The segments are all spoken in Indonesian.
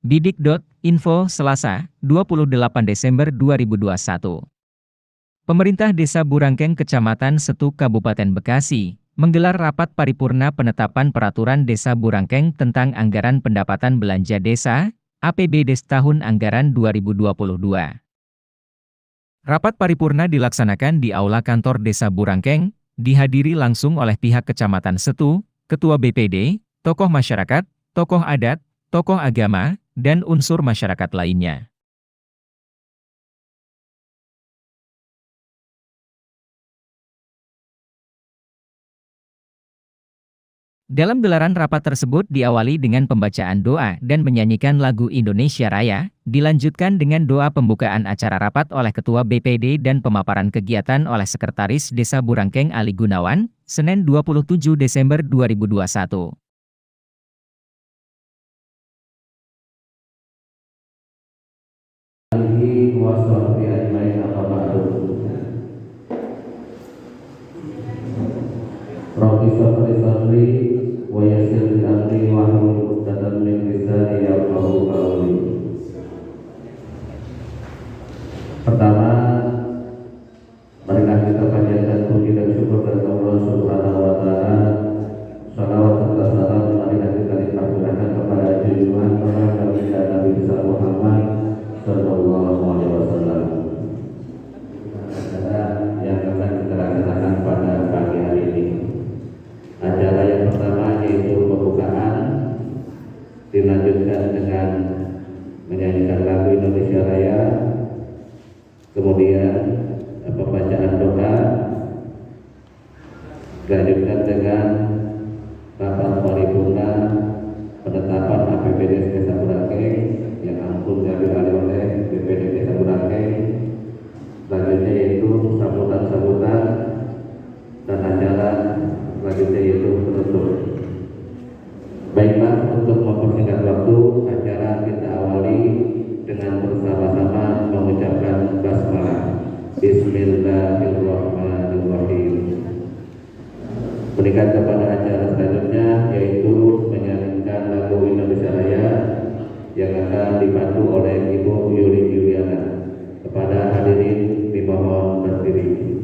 Bidik.info Selasa, 28 Desember 2021. Pemerintah Desa Burangkeng Kecamatan Setu Kabupaten Bekasi menggelar rapat paripurna penetapan peraturan Desa Burangkeng tentang anggaran pendapatan belanja desa APBD tahun anggaran 2022. Rapat paripurna dilaksanakan di Aula Kantor Desa Burangkeng, dihadiri langsung oleh pihak Kecamatan Setu, Ketua BPD, tokoh masyarakat, tokoh adat, tokoh agama, dan unsur masyarakat lainnya. Dalam gelaran rapat tersebut diawali dengan pembacaan doa dan menyanyikan lagu Indonesia Raya, dilanjutkan dengan doa pembukaan acara rapat oleh Ketua BPD dan pemaparan kegiatan oleh Sekretaris Desa Burangkeng Ali Gunawan, Senin 27 Desember 2021. Rabbi sholli sadri wa yassir li amri wahlul 'uqdatam min lisani yafqahu qawli. Pertama, marilah kita panjatkan puji dan syukur kepada Allah Subhanahu wa taala. Salawat serta salam marilah kita limpahkan kepada junjungan orang baginda Nabi besar Muhammad sallallahu alaihi wasallam. Yang akan kita laksanakan pada pagi hari ini. Acara yang pertama yaitu pembukaan, dilanjutkan dengan menyanyikan lagu Indonesia Raya, kemudian pembacaan doa, dilanjutkan dengan rapat paripurna penetapan APBD Desa Burangkeng yang langsung diambil oleh BPD Desa Burangkeng. Selanjutnya yaitu sambutan-sambutan dan acara selanjutnya yaitu penutup. Baiklah, untuk mempersingkat waktu acara kita awali dengan bersama-sama mengucapkan basmalah. Bismillahirrahmanirrahim. Meningkat kepada acara selanjutnya yaitu menyanyikan lagu Indonesia Raya yang akan dipandu oleh Ibu Yuli Juliana. Kepada hadirin dimohon berdiri.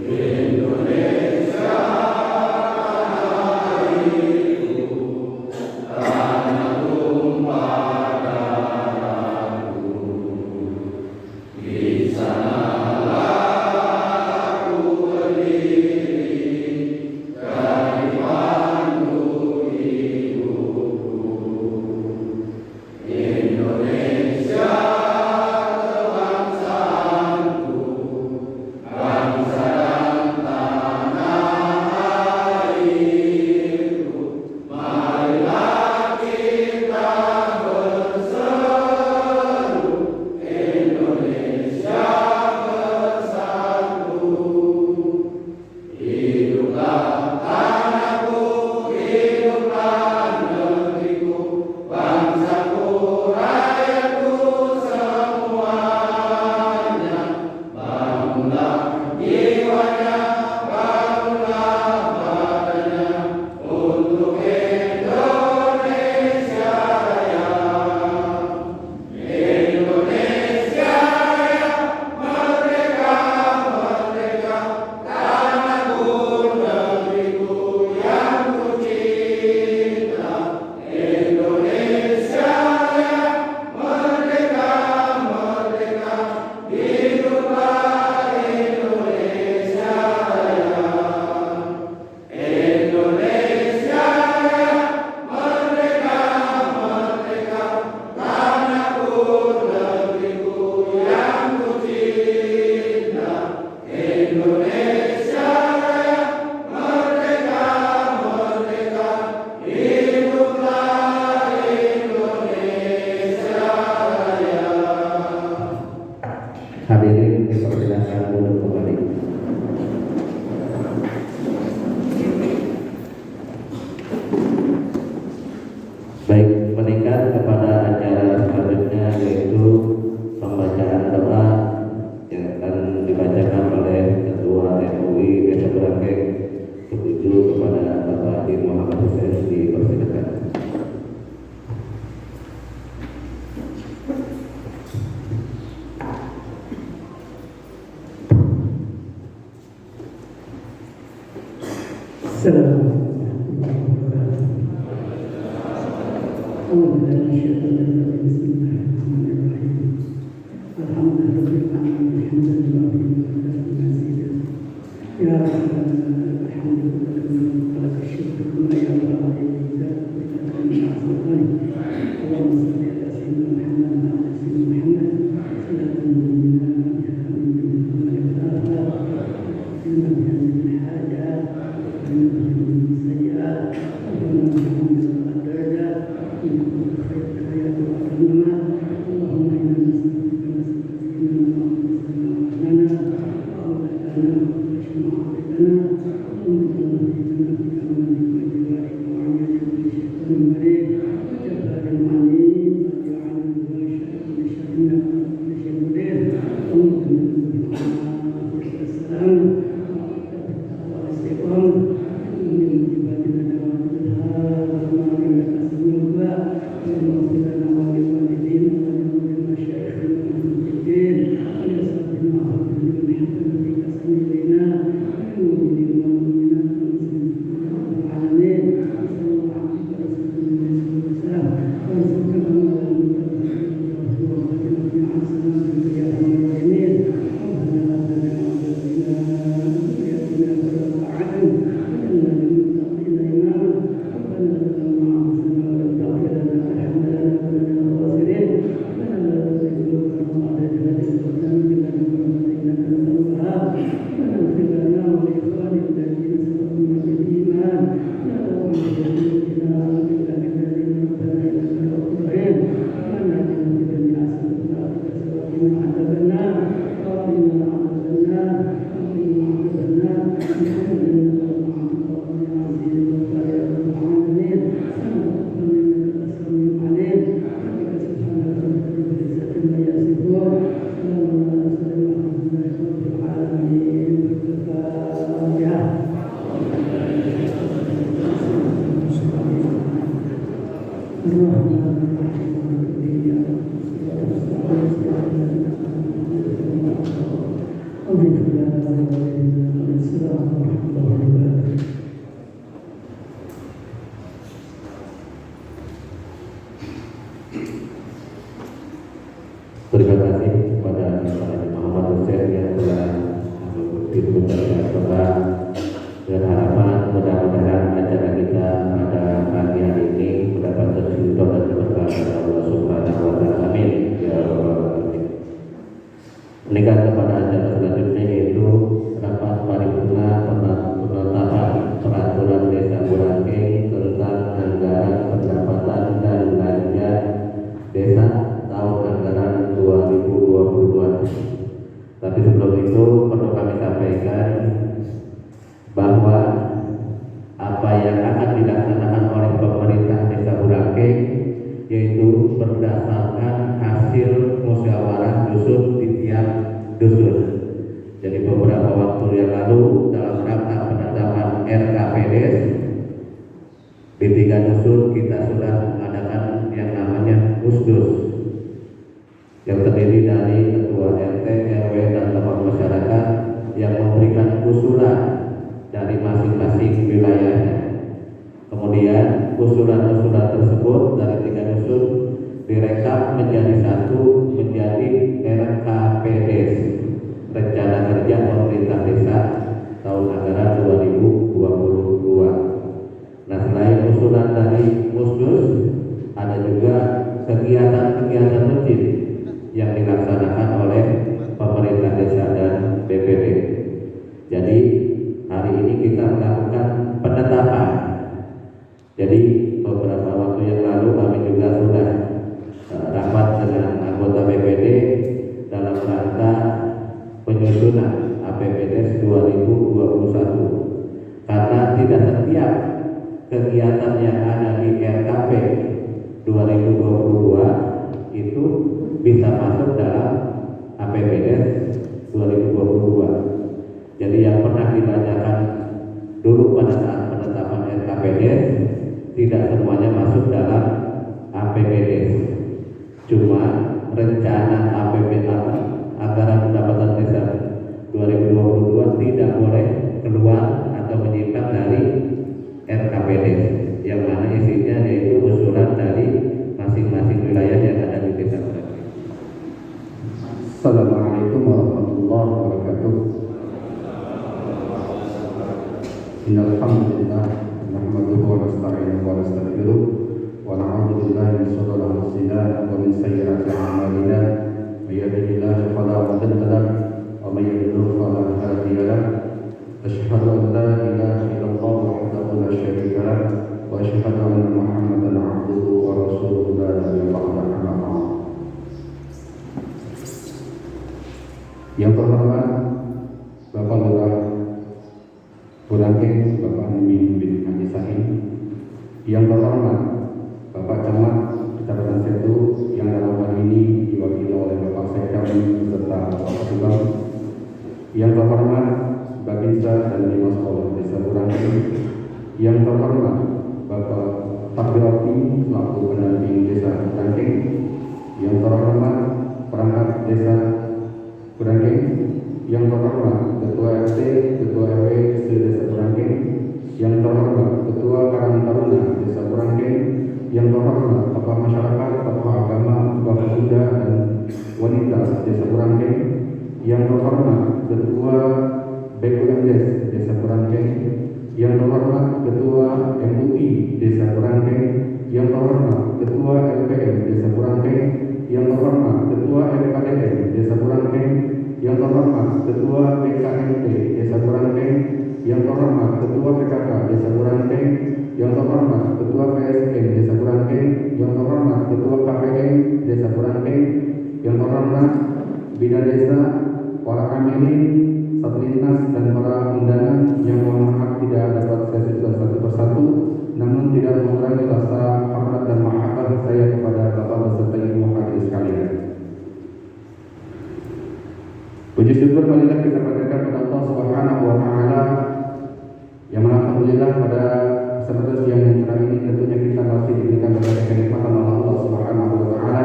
Indonesia Baik, meningkat kepada acara selanjutnya yaitu pembacaan doa yang akan dibacakan oleh Ketua MUI Desa Burangkeng ketujuh kepada Bapak Haji Muhammad Hussein. Dipersilakan. Terima kasih kepada Bapak Haji Muhammad Hussein yang telah mengikuti pembacaan doa dengan harapan mudah-mudahan acara kita pada pagi hari ini mendapat tersusun dan berkah dari Allah Subhanahu wa Ta'ala. Amin. Ya Rabbal Alamin. Meningkat kepada acara selanjutnya yaitu rapat paripurna penetapan peraturan Desa Burangkeng tentang anggaran pendapatan dan belanja desa tahun anggaran 2022. Tapi sebelum itu perlu kami sampaikan bahwa apa yang akan dilaksanakan oleh pemerintah Desa Burangkeng yaitu berdasarkan hasil musyawarah dusun di tiap dusun. Jadi beberapa waktu yang lalu dalam rangka penetapan RKPDes di 3 dusun kita sudah mengadakan yang namanya Musdus yang terdiri dari ketua RT, RW dan tokoh masyarakat yang memberikan usulan dari masing-masing wilayahnya. Kemudian usulan-usulan tersebut dari 3 dusun direkap menjadi satu menjadi RKPDes, Rencana Kerja Pemerintah Desa tahun anggaran 2022. Nah, selain usulan dari Musdus, ada juga kegiatan-kegiatan rutin yang dilaksanakan oleh pemerintah desa dan BPD. Jadi hari ini kita melakukan penetapan. Jadi beberapa waktu yang lalu kami juga sudah rapat dengan anggota BPD dalam rangka penyusunan APBDes 2021. Karena tidak setiap kegiatan yang ada di RKP bisa masuk dalam APBD 2022. Jadi yang pernah ditanyakan dulu pada saat penetapan RKPD tidak semuanya masuk dalam APBD. Cuma rencana APBD anggaran pendapatan desa 2022 tidak boleh keluar atau menyimpang dari RKPD, yang mana isinya yaitu usulan dari masing-masing wilayah yang ada di desa. Assalamualaikum warahmatullahi wabarakatuh. Innal hamdalillah nahmaduhu wa nasta'inuhu wa nastaghfiruh wa na'udzu billahi min shururi anfusina wa min sayyiati a'malina. May yahdihillahu fala mudilla lahu wa may yudlil fala hadiya lahu. Asyhadu an la ilaha illallah wahdahu la syarika lahu wa asyhadu anna Muhammadan 'abduhu wa rasuluhu la nabiyya ba'dahu. Amma ba'd. Yang terhormat Bapak Lurah Burangkeng, Bapak Mimin bin Haji Sahin. Yang terhormat Bapak Camat Kecamatan Setu, yang dalam hal ini diwakili oleh Bapak Sekam beserta Bapak Sugeng. Yang terhormat Babinsa dan Lima Sekolah Desa Burangkeng. Yang terhormat Bapak Takbirati selaku pendamping Desa Burangkeng. Yang terhormat perangkat Desa Burangkeng, yang terhormat Ketua RT, Ketua RW Desa Burangkeng, yang terhormat Ketua Karang Taruna Desa Burangkeng, yang terhormat tokoh masyarakat, tokoh agama, tokoh pemuda dan wanita Desa Burangkeng, yang terhormat Ketua BUMDes Desa Burangkeng, yang terhormat Ketua MUI Desa Burangkeng, yang terhormat Ketua LPM Desa Burangkeng, yang terhormat Ketua MKDM Desa Burangkeng, yang terhormat Ketua BKMT Desa Burangkeng, yang terhormat Ketua PKK Desa Burangkeng, yang terhormat Ketua PSN Desa Burangkeng, yang terhormat Ketua KPM Desa Burangkeng, yang terhormat Bidan Desa, para amilin, satlintas dan para undangan yang mohon maaf tidak dapat saya sebutkan satu persatu, namun tidak mengurangi rasa hormat dan mahabbah saya kepada Bapak beserta Ibu hadirin sekalian. Puji syukur marilah kita panjatkan kepada Allah Subhanahu wa taala yang alhamdulillah pada kesempatan siang yang cerah ini tentunya kita masih diberikan berbagai kenikmatan oleh Allah Subhanahu wa taala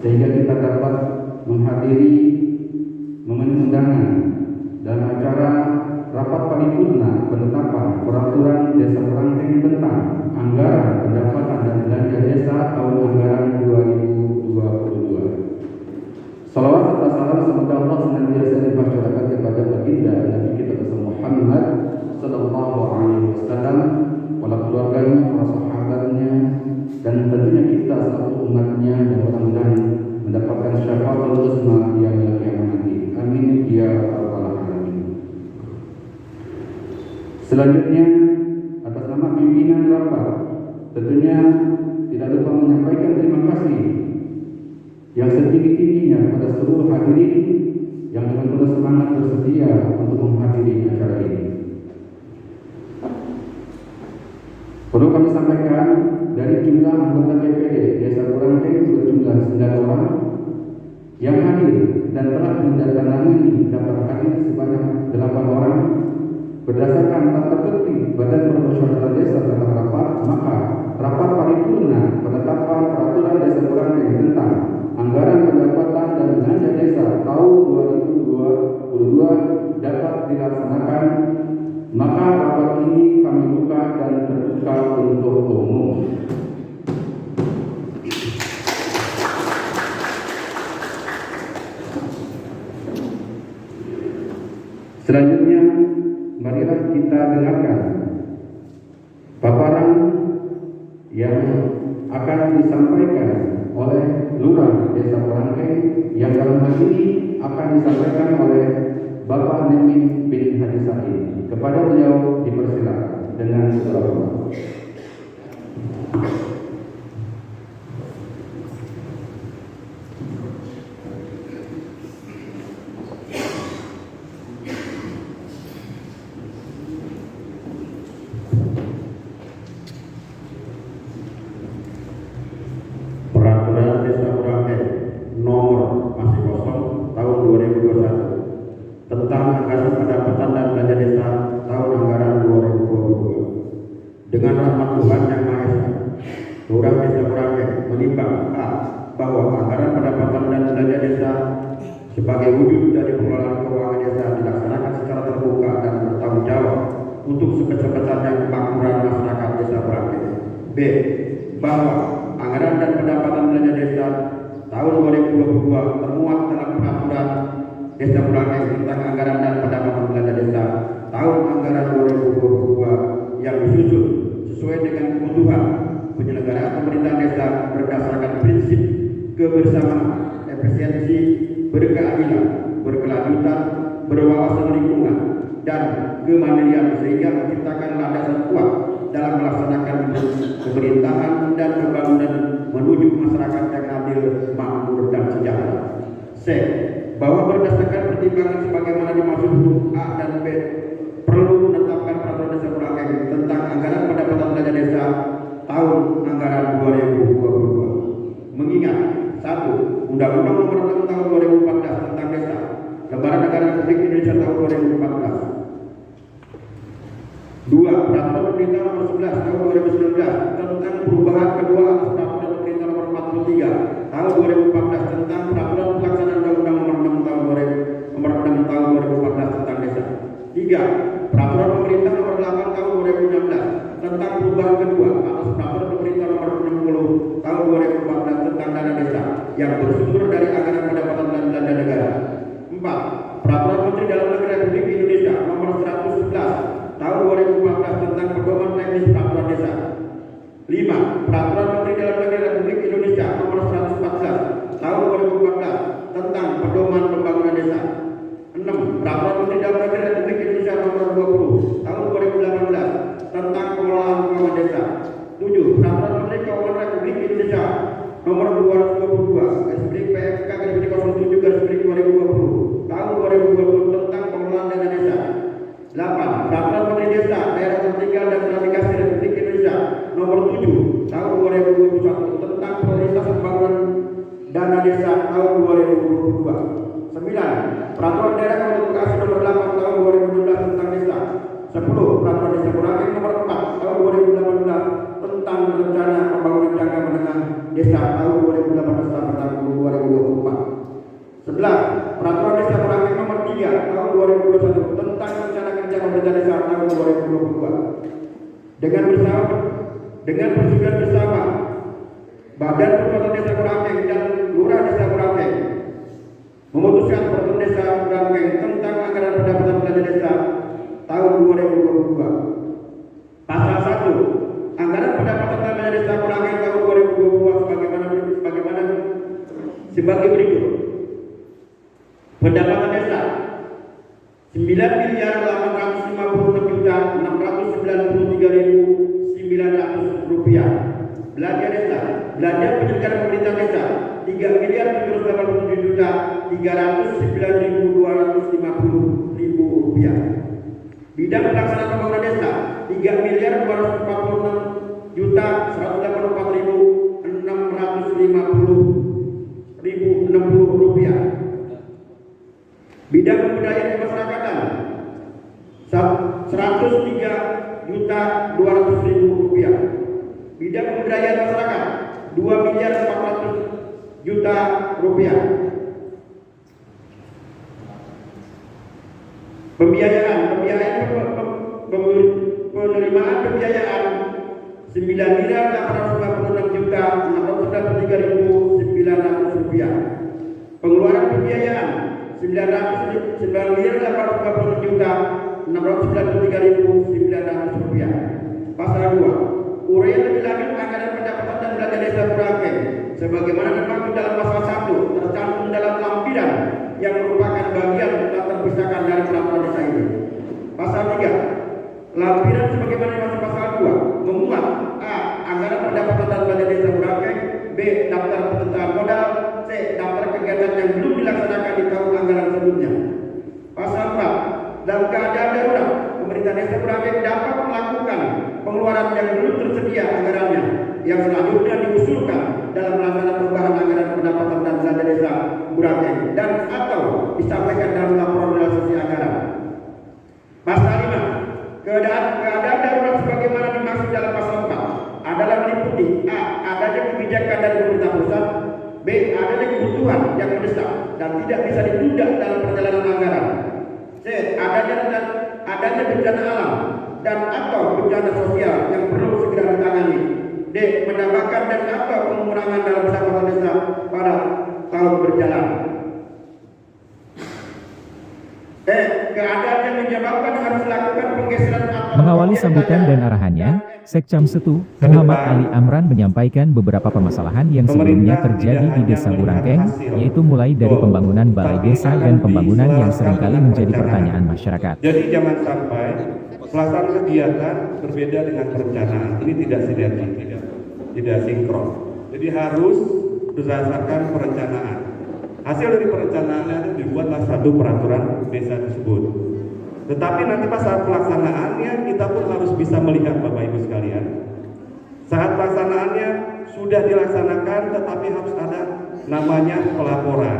sehingga kita dapat menghadiri momen undangan dalam acara rapat paripurna penetapan peraturan Desa Burangkeng tentang anggaran pendapatan dan belanja desa tahun anggaran 2022. Salawat serta salam semoga Allah senantiasa dipacurahkan kepada baginda Nabi kita Muhammad sallallahu alaihi wasallam, para keluarganya, para sahabatnya, dan tentunya kita selaku umatnya yang mudah-mudahan mendapatkan syafaatul husna yang kiamat nanti. Amin ya rabbal alamin. Selanjutnya atas nama pimpinan rapat tentunya tidak lupa menyampaikan terima kasih yang setinggi-tingginya pada seluruh hadirin yang dengan penuh semangat bersedia untuk menghadiri acara ini. Perlu kami sampaikan dari jumlah anggota DPD Desa Burangkeng berjumlah 9 orang yang hadir dan telah menandatangani daftar hadir sebanyak 8 orang. Berdasarkan tata tertib Badan Permusyawaratan Desa tentang rapat, maka rapat paripurna penetapan peraturan Desa Burangkeng tentang anggaran pendapatan dan belanja desa tahun 2022 dapat dilaksanakan. Maka rapat ini kami buka dan terbuka untuk umum. Selanjutnya, marilah kita dengarkan paparan yang akan disampaikan oleh Lurah Desa Burangkeng yang dalam hal ini akan disampaikan oleh Bapak Mimin bin Haji Sahin. Kepada beliau dipersilakan dengan segala hormat. Peraturan Desa Burangkeng nomor Lurah Desa Burangkeng menimbang A. Bahwa anggaran pendapatan dan belanja desa sebagai wujud dari pengelolaan keuangan desa dilaksanakan secara terbuka dan bertanggung jawab untuk sebesar-besarnya kemakmuran masyarakat Desa Burangkeng. B. Bahwa anggaran dan pendapatan belanja desa tahun 2022 termuat dalam peraturan Desa Burangkeng tentang anggaran dan pendapatan belanja desa tahun anggaran 2022 yang disusun sesuai dengan kebutuhan penyelenggaraan pemerintahan desa berdasarkan prinsip kebersamaan, efisiensi, berkeadilan, berkelanjutan, berwawasan lingkungan, dan kemandirian sehingga menciptakan landasan kuat dalam melaksanakan pemerintahan dan pembangunan menuju masyarakat yang adil, makmur, dan sejahtera. C. Bahwa berdasarkan pertimbangan sebagaimana dimaksud huruf A dan B perlu menetapkan peraturan Desa Burangkeng tentang anggaran pendapatan belanja desa tahun anggaran 2022. Mengingat 1. Undang-Undang Nomor 6 Tahun 2014 tentang Desa, Lembaran Negara Republik Indonesia tahun 2014. 2. Peraturan Pemerintah Nomor 11 Tahun 2019 tentang perubahan kedua atas Peraturan Pemerintah Nomor 43 Tahun 2014 tentang peraturan pelaksanaan Undang-Undang Nomor 6 Tahun 2014 tentang Desa. 3. Peraturan Pemerintah Nomor 8 Tahun 2016 tentang perubahan kedua atas Peraturan Pemerintah Nomor 60 Tahun 2014 tentang dana desa yang bersumber dari anggaran pendapatan dan belanja negara. 4. Peraturan Menteri Dalam Negeri Republik Indonesia Nomor 111 Tahun 2014 tentang pedoman teknis peraturan desa. 5. Peraturan Menteri Dalam Negeri Republik Indonesia Nomor 114 Tahun 2014 tentang pedoman pembangunan desa. 6. Peraturan Menteri Dalam Negeri Republik Indonesia Nomor 20 Tahun 2018 tentang pengelolaan keuangan desa. 7. Peraturan Menteri Keuangan Republik Indonesia Nomor 222 PMK 07/2020 Tahun 2020 tentang pengelolaan dana desa. 8. Peraturan Menteri Desa, Daerah Tertinggal dan Transmigrasi Republik Indonesia Nomor 7 Tahun 2021 tentang prioritas pembangunan dana desa tahun 2022. 9. Peraturan Daerah Kabupaten Bekasi Nomor 8 Tahun 2012 tentang desa. 10. Peraturan Desa Burangkeng Nomor 4 Tahun 2018 tentang rencana pembangunan jangka menengah desa tahun 2018 sampai tahun 2024. 11. Peraturan Desa Burangkeng Nomor 3 Tahun 2021 tentang rencana kerja pemerintah desa tahun 2022. Dengan persetujuan bersama Badan Percepatan Desa Burangkeng dan Lurah Desa Burangkeng memutuskan peraturan Desa Burangkeng tentang anggaran pendapatan belanja desa tahun 2022. Pasal 1. Anggaran pendapatan belanja desa Burangkeng tahun 2022 sebagai berikut. Pendapatan desa 9.856.693.900 rupiah. Belanja desa, belanja penyelenggaraan pemerintah desa 3.787.309.250 rupiah. Bidang pelaksanaan pembangunan desa 3.246.150.650 rupiah. Bidang pemberdayaan kemasyarakatan 103.200.000 rupiah. Bidang pemberdayaan masyarakat 2.400.000.000 rupiah. Penerimaan pembiayaan 9.856.693.900 rupiah. Pengeluaran pembiayaan 9.856.693.900 rupiah. Pasal 2. Uraian lebih lanjut anggaran pendapatan dan belanja desa Burangkeng sebagaimana dimaksud dalam pasal 1 tercantum dalam lampiran yang merupakan bagian tak terpisahkan dari peraturan desa ini. Pasal 3. Lampiran sebagaimana dimaksud pasal 2 memuat A. Anggaran pendapatan dan belanja desa Burangkeng, B. Daftar pertentangan modal, C. Daftar kegiatan yang belum dilaksanakan di tahun anggaran sebelumnya. Pasal 4. Dalam keadaan darurat, pemerintah desa Burangkeng dapat melakukan pengeluaran yang belum tersedia anggarannya yang selanjutnya diusulkan dalam melaksanakan perubahan anggaran pendapatan dan belanja desa Burangkeng dan atau disampaikan dalam laporan realisasi anggaran. Pasal 5. Keadaan darurat sebagaimana dimaksud dalam pasal 4 adalah meliputi A. kebijakan dari pemerintah pusat, B. Adanya kebutuhan yang mendesak dan tidak bisa ditunda dalam perjalanan anggaran, C. Adanya bencana alam dan atau bencana sosial yang perlu segera ditangani, D. Menambahkan dan atau pengurangan dalam pendapatan desa pada tahun berjalan, keadaan yang menyebabkan harus dilakukan penggeseran atau Mengawali sambutan dan arahannya, Sekcam Setu, Muhammad Ali Amran menyampaikan beberapa permasalahan yang sebelumnya terjadi di Desa Burangkeng, yaitu mulai dari pembangunan balai desa dan pembangunan yang seringkali menjadi pertanyaan masyarakat. Jadi jangan sampai pelaksanaan kegiatan berbeda dengan perencanaan. Ini tidak sinergi, tidak sinkron. Jadi harus berdasarkan perencanaan. Hasil dari perencanaan itu dibuatlah satu peraturan desa tersebut. Tetapi nanti pas saat pelaksanaannya kita pun harus bisa melihat Bapak Ibu sekalian. Saat pelaksanaannya sudah dilaksanakan, tetapi harus ada namanya pelaporan.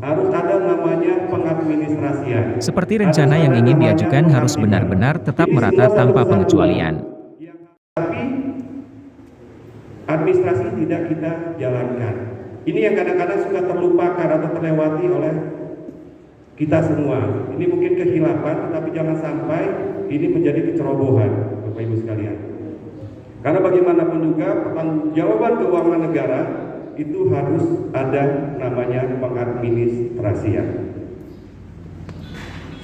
Harus ada namanya pengadministrasian. Seperti rencana yang ingin diajukan harus benar-benar tetap merata tanpa pengecualian. Tapi administrasi tidak kita jalankan. Ini yang kadang-kadang suka terlupakan atau terlewati oleh kita semua. Ini mungkin kehilapan, tetapi jangan sampai ini menjadi kecerobohan, Bapak Ibu sekalian. Karena bagaimanapun juga pertanggungjawaban keuangan negara itu harus ada namanya pengadministrasian.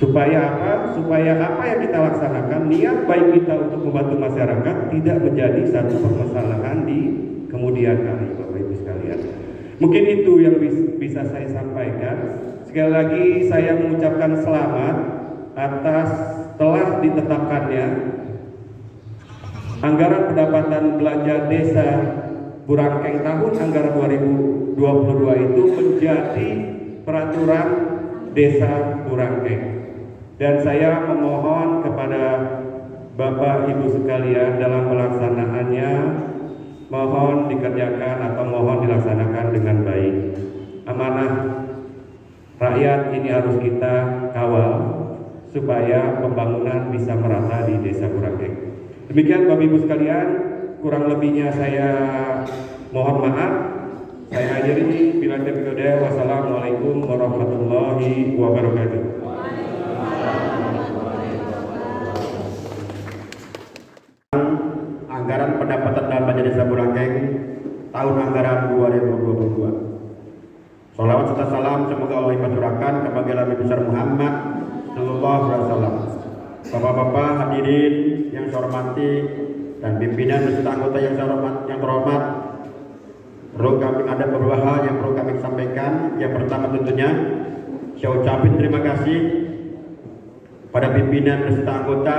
Supaya apa? Supaya apa yang kita laksanakan, niat baik kita untuk membantu masyarakat tidak menjadi satu permasalahan di kemudian hari, Bapak Ibu sekalian. Mungkin itu yang bisa saya sampaikan. Sekali lagi saya mengucapkan selamat atas telah ditetapkannya anggaran pendapatan belanja desa Burangkeng tahun anggaran 2022 itu menjadi peraturan desa Burangkeng. Dan saya memohon kepada Bapak Ibu sekalian dalam pelaksanaannya mohon dikerjakan atau mohon dilaksanakan dengan baik. Amanah rakyat ini harus kita kawal supaya pembangunan bisa merata di Desa Burangkeng. Demikian Bapak Ibu sekalian, kurang lebihnya saya mohon maaf. Saya akhiri bila terkode. Wassalamualaikum warahmatullahi wabarakatuh. Anggaran pendapatan dan belanja Desa Burangkeng tahun anggaran 2022. Salawat serta salam semoga Allah limpahkan kepada Nabi besar Muhammad Sallallahu Alaihi Wasallam. Bapak-bapak hadirin yang saya hormati dan pimpinan beserta anggota yang terhormat, perlu kami ada beberapa hal yang perlu kami sampaikan. Yang pertama tentunya saya ucapin terima kasih pada pimpinan beserta anggota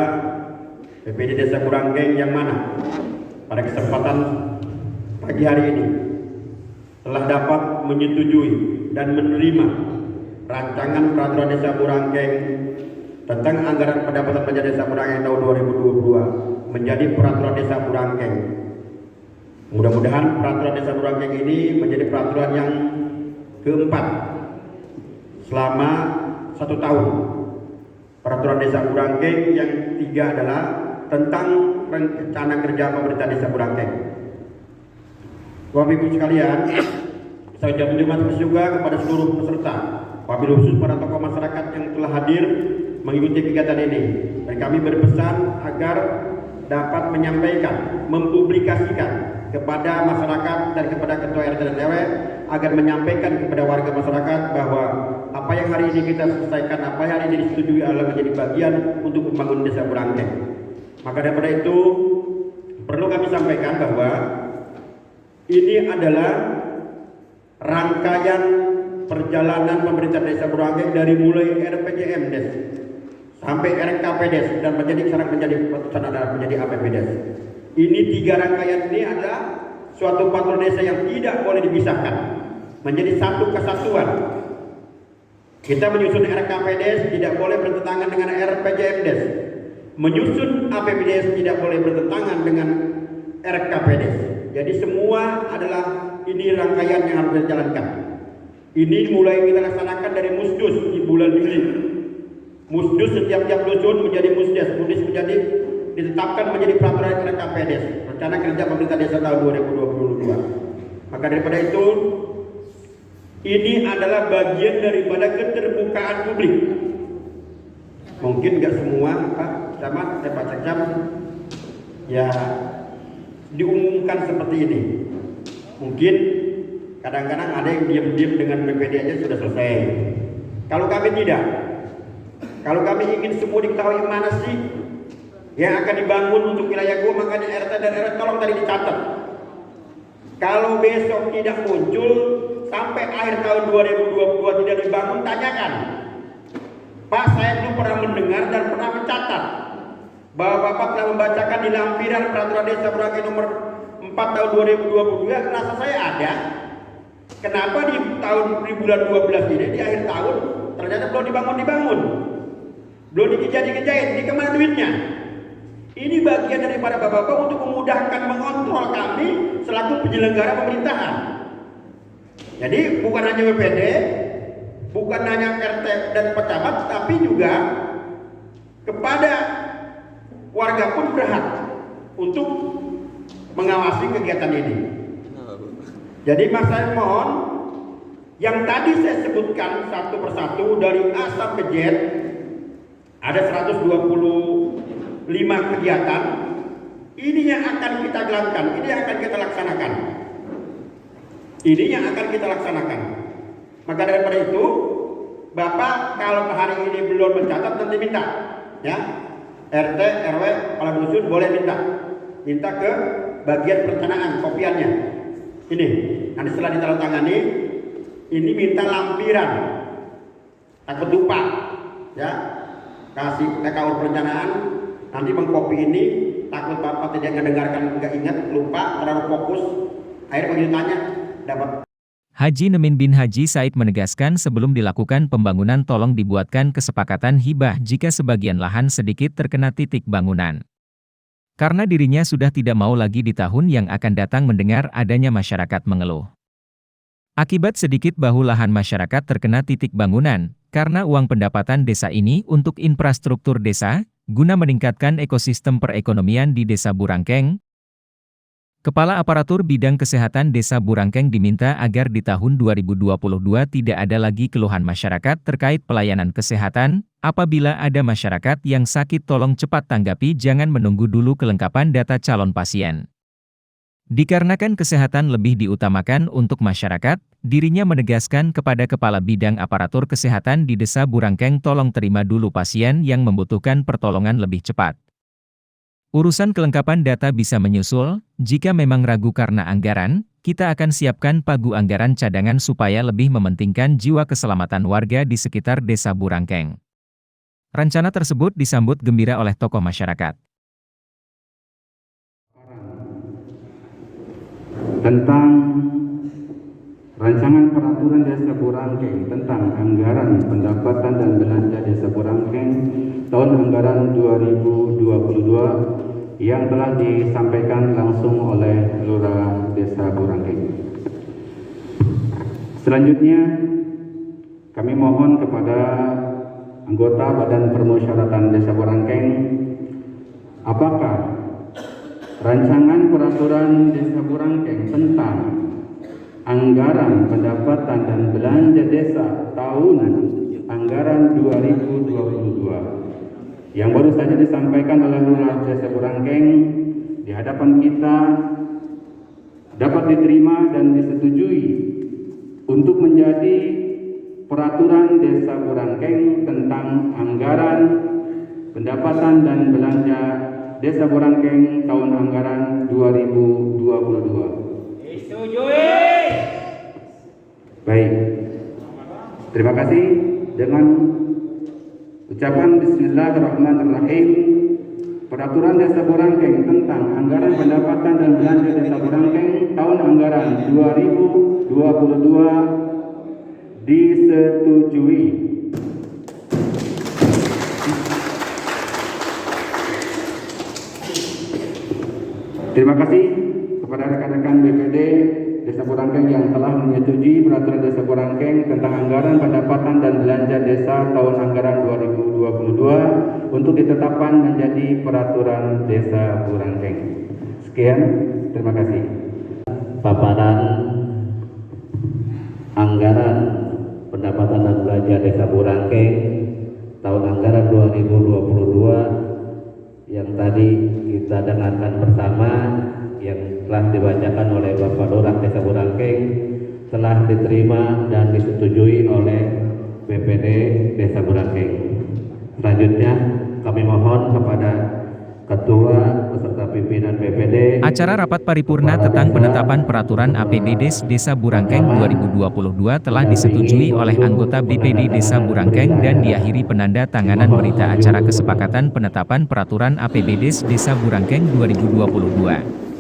BPD Desa Burangkeng yang mana pada kesempatan pagi hari ini telah dapat menyetujui dan menerima rancangan peraturan Desa Burangkeng tentang anggaran pendapatan belanja Desa Burangkeng tahun 2022 menjadi peraturan Desa Burangkeng. Mudah-mudahan peraturan Desa Burangkeng ini menjadi peraturan yang keempat selama 1 tahun. Peraturan Desa Burangkeng yang 3 adalah tentang rencana kerja pemerintah Desa Burangkeng. Bapak Ibu sekalian, saya ucapkan terima kasih juga kepada seluruh peserta, wabil khusus para tokoh masyarakat yang telah hadir mengikuti kegiatan ini. Dan kami berpesan agar dapat menyampaikan, mempublikasikan kepada masyarakat dan kepada ketua RT dan RW agar menyampaikan kepada warga masyarakat bahwa apa yang hari ini kita selesaikan, apa yang hari ini disetujui adalah menjadi bagian untuk membangun Desa Burangkeng. Maka daripada itu perlu kami sampaikan bahwa ini adalah rangkaian perjalanan pemerintah Desa Burangkeng dari mulai RPJMdes sampai RKPdes dan sekarang menjadi keputusan adalah menjadi APBdes. Ini 3 rangkaian ini adalah suatu patron desa yang tidak boleh dipisahkan, menjadi satu kesatuan. Kita menyusun RKPdes tidak boleh bertentangan dengan RPJMdes. Menyusun APBdes tidak boleh bertentangan dengan RKPdes. Jadi semua adalah ini rangkaian yang harus dijalankan. Ini mulai kita laksanakan dari Musdus di bulan Juli. Musdus setiap dusun menjadi Musdes. Musdes menjadi ditetapkan menjadi peraturan RKPdes, rencana kerja pemerintah desa tahun 2022. Maka daripada itu, ini adalah bagian daripada keterbukaan publik. Mungkin nggak semua Pak Camat, Pak Sekjam ya diumumkan seperti ini. Mungkin kadang-kadang ada yang diam-diam dengan BPD aja sudah selesai. Kalau kami tidak, kalau kami ingin semua diketahui mana sih yang akan dibangun untuk wilayah gua, makanya RT dan RW tolong tadi dicatat. Kalau besok tidak muncul sampai akhir tahun 2022 tidak dibangun, tanyakan. Pak, saya belum pernah mendengar dan pernah mencatat bahwa Bapak telah membacakan di lampiran Peraturan Desa Borangkeng nomor 4 tahun 2022. Rasa saya ada. Kenapa di bulan 12 ini, di akhir tahun ternyata belum dibangun, belum dikejain, ini kemana duitnya? Ini bagian daripada Bapak-Bapak untuk memudahkan mengontrol kami selaku penyelenggara pemerintahan. Jadi bukan hanya BPD, bukan hanya RT dan pecamat, tapi juga kepada warga pun berhak untuk mengawasi kegiatan ini. Jadi Mas, saya mohon yang tadi saya sebutkan satu persatu dari A sampai Z, ada 125 kegiatan. Ini yang akan kita jalankan, ini yang akan kita laksanakan. Ini yang akan kita laksanakan. Maka daripada itu, Bapak kalau hari ini belum mencatat nanti minta, ya. RT, RW, kepala dusun boleh minta ke bagian perencanaan kopiannya. Ini, nanti setelah ditandatangani, ini minta lampiran, takut lupa, ya. Kasih TKU perencanaan, nanti mengkopi ini, takut Bapak tidak mendengarkan, nggak ingat, lupa, terlalu fokus, akhirnya begitu tanya, dapat. Haji Nemin bin Haji Said menegaskan sebelum dilakukan pembangunan tolong dibuatkan kesepakatan hibah jika sebagian lahan sedikit terkena titik bangunan. Karena dirinya sudah tidak mau lagi di tahun yang akan datang mendengar adanya masyarakat mengeluh. Akibat sedikit bahu lahan masyarakat terkena titik bangunan, karena uang pendapatan desa ini untuk infrastruktur desa, guna meningkatkan ekosistem perekonomian di Desa Borangkeng. Kepala Aparatur Bidang Kesehatan Desa Borangkeng diminta agar di tahun 2022 tidak ada lagi keluhan masyarakat terkait pelayanan kesehatan. Apabila ada masyarakat yang sakit tolong cepat tanggapi, jangan menunggu dulu kelengkapan data calon pasien. Dikarenakan kesehatan lebih diutamakan untuk masyarakat, dirinya menegaskan kepada Kepala Bidang Aparatur Kesehatan di Desa Borangkeng tolong terima dulu pasien yang membutuhkan pertolongan lebih cepat. Urusan kelengkapan data bisa menyusul, jika memang ragu karena anggaran, kita akan siapkan pagu anggaran cadangan supaya lebih mementingkan jiwa keselamatan warga di sekitar Desa Borangkeng. Rencana tersebut disambut gembira oleh tokoh masyarakat. Tentang rancangan peraturan Desa Borangkeng tentang anggaran pendapatan dan belanja Desa Borangkeng tahun anggaran 2022 yang telah disampaikan langsung oleh Lurah Desa Borangkeng. Selanjutnya, kami mohon kepada anggota Badan Permusyawaratan Desa Borangkeng, apakah rancangan peraturan Desa Borangkeng tentang anggaran pendapatan dan belanja desa tahun anggaran 2022 yang baru saja disampaikan oleh Lurah Desa Borangkeng di hadapan kita dapat diterima dan disetujui untuk menjadi peraturan Desa Borangkeng tentang anggaran pendapatan dan belanja Desa Borangkeng tahun anggaran 2022. Disetujui. Baik, terima kasih. Dengan ucapan Bismillahirrahmanirrahim, peraturan Desa Borangkeng tentang anggaran pendapatan dan belanja Desa Borangkeng tahun anggaran 2022 disetujui. Terima kasih kepada rekan-rekan BPD Desa Borangkeng yang telah menyetujui peraturan Desa Borangkeng tentang anggaran pendapatan dan belanja desa tahun anggaran 2022 untuk ditetapkan menjadi peraturan Desa Borangkeng. Sekian, terima kasih. Paparan anggaran pendapatan dan belanja Desa Burangkeng tahun anggaran 2022 yang tadi kita dengarkan bersama, yang telah dibacakan oleh Bapak Lurah Desa Burangkeng, telah diterima dan disetujui oleh BPD Desa Burangkeng. Selanjutnya kami mohon kepada Ketua beserta pimpinan BPD. Acara rapat paripurna tentang penetapan peraturan APBD Desa Burangkeng 2022 telah disetujui oleh anggota BPD Desa Burangkeng dan diakhiri penanda tanganan berita acara kesepakatan penetapan peraturan APBD Desa Burangkeng 2022.